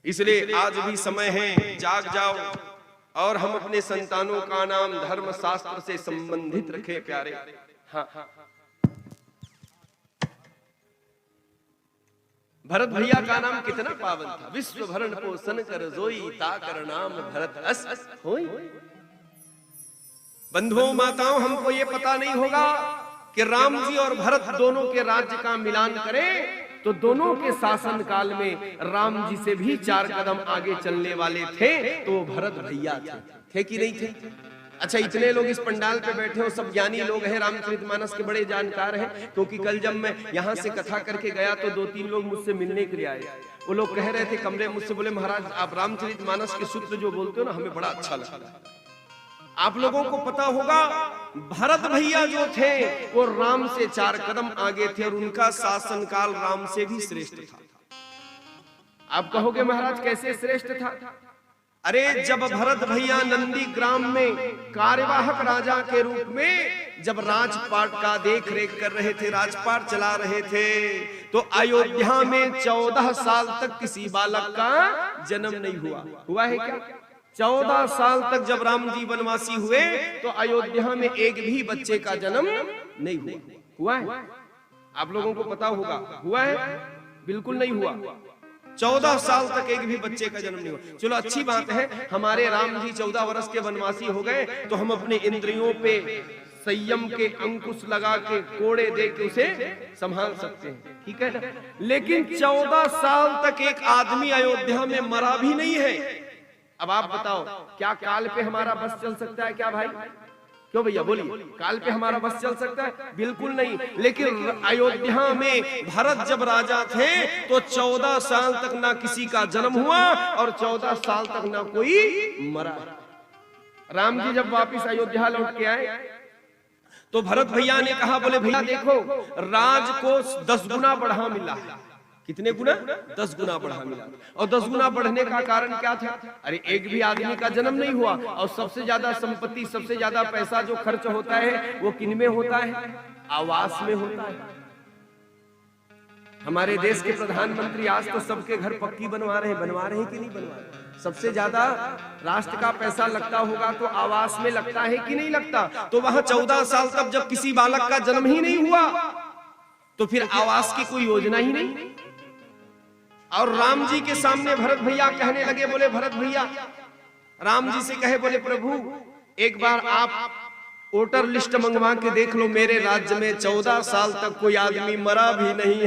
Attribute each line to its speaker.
Speaker 1: इसलिए आज भी समय है, जाग जाओ और हम अपने संतानों का नाम धर्म शास्त्र से संबंधित रखें प्यारे। हाँ, भरत भैया का नाम कितना पावन था। विश्व भरण पोषण कर जोई, ताकर नाम भरत अस होई। बंधुओं माताओं, हमको ये पता नहीं होगा कि राम जी और भरत दोनों के राज्य का मिलान करें तो दोनों के शासन काल में राम जी से भी 4 कदम आगे चलने वाले थे तो भरत भैया थे कि नहीं थे? अच्छा, इतने लोग इस पंडाल पे बैठे हो, सब ज्ञानी लोग हैं, रामचरितमानस के बड़े जानकार हैं, क्योंकि कल जब मैं यहाँ से कथा करके गया तो 2-3 लोग मुझसे मिलने के लिए आए। वो लोग कह रहे थे कमरे मुझसे, बोले महाराज आप रामचरितमानस के सूत्र जो बोलते हो ना हमें बड़ा अच्छा लगता है। आप लोगों को पता होगा भरत भैया जो थे वो राम से 4 कदम आगे थे और उनका शासनकाल राम से भी श्रेष्ठ था। आप कहोगे महाराज कैसे श्रेष्ठ था? अरे जब भरत भैया नंदी ग्राम में कार्यवाहक राजा के रूप में जब राजपाट का देख रेख कर रहे थे, राजपाट चला रहे थे, तो अयोध्या में 14 साल तक किसी बालक का जन्म नहीं हुआ है क्या? 14 साल तक जब राम जी वनवासी हुए तो अयोध्या में एक भी बच्चे का जन्म नहीं हुआ है। आप लोगों को पता होगा हुआ है? बिल्कुल नहीं हुआ। 14 साल तक एक भी बच्चे का जन्म नहीं हुआ। चलो अच्छी बात है, हमारे राम जी 14 वर्ष के वनवासी हो गए तो हम अपने इंद्रियों पे संयम के अंकुश लगा के कोड़े दे के उसे संभाल सकते हैं, ठीक है ना? लेकिन 14 साल तक एक आदमी अयोध्या में मरा भी नहीं है। अब आप बताओ क्या काल पे हमारा बस चल सकता है क्या भाई? क्यों भैया बोलिए, काल पे हमारा बस चल सकता है? बिल्कुल नहीं। लेकिन अयोध्या में भरत जब राजा थे तो 14 साल तक ना किसी का जन्म हुआ और 14 साल तक ना कोई मरा। राम जी जब वापिस अयोध्या लौट के आए तो भरत भैया ने कहा, बोले भैया देखो राज को 10 गुना बढ़ा मिला है। कितने गुना? 10 गुना बढ़ा मिला। और 10 गुना बढ़ने का कारण क्या था? अरे एक भी आदमी का जन्म नहीं हुआ और सबसे ज्यादा संपत्ति, सबसे ज्यादा पैसा जो खर्च होता है वो किन में होता है? आवास में होता है। हमारे देश के प्रधानमंत्री आज तो सबके घर पक्की बनवा रहे हैं कि नहीं बनवा रहे? सबसे ज्यादा राष्ट्र का पैसा लगता होगा तो आवास में लगता है कि नहीं लगता? तो वहां 14 साल तक जब किसी बालक का जन्म ही नहीं हुआ तो फिर आवास की कोई योजना ही नहीं। और राम जी के सामने भरत भैया कहने लगे, बोले भरत भैया राम जी से कहे, बोले प्रभु एक बार आप वोटर लिस्ट मंगवा के देख लो, मेरे राज्य में 14 साल तक कोई आदमी मरा भी नहीं है।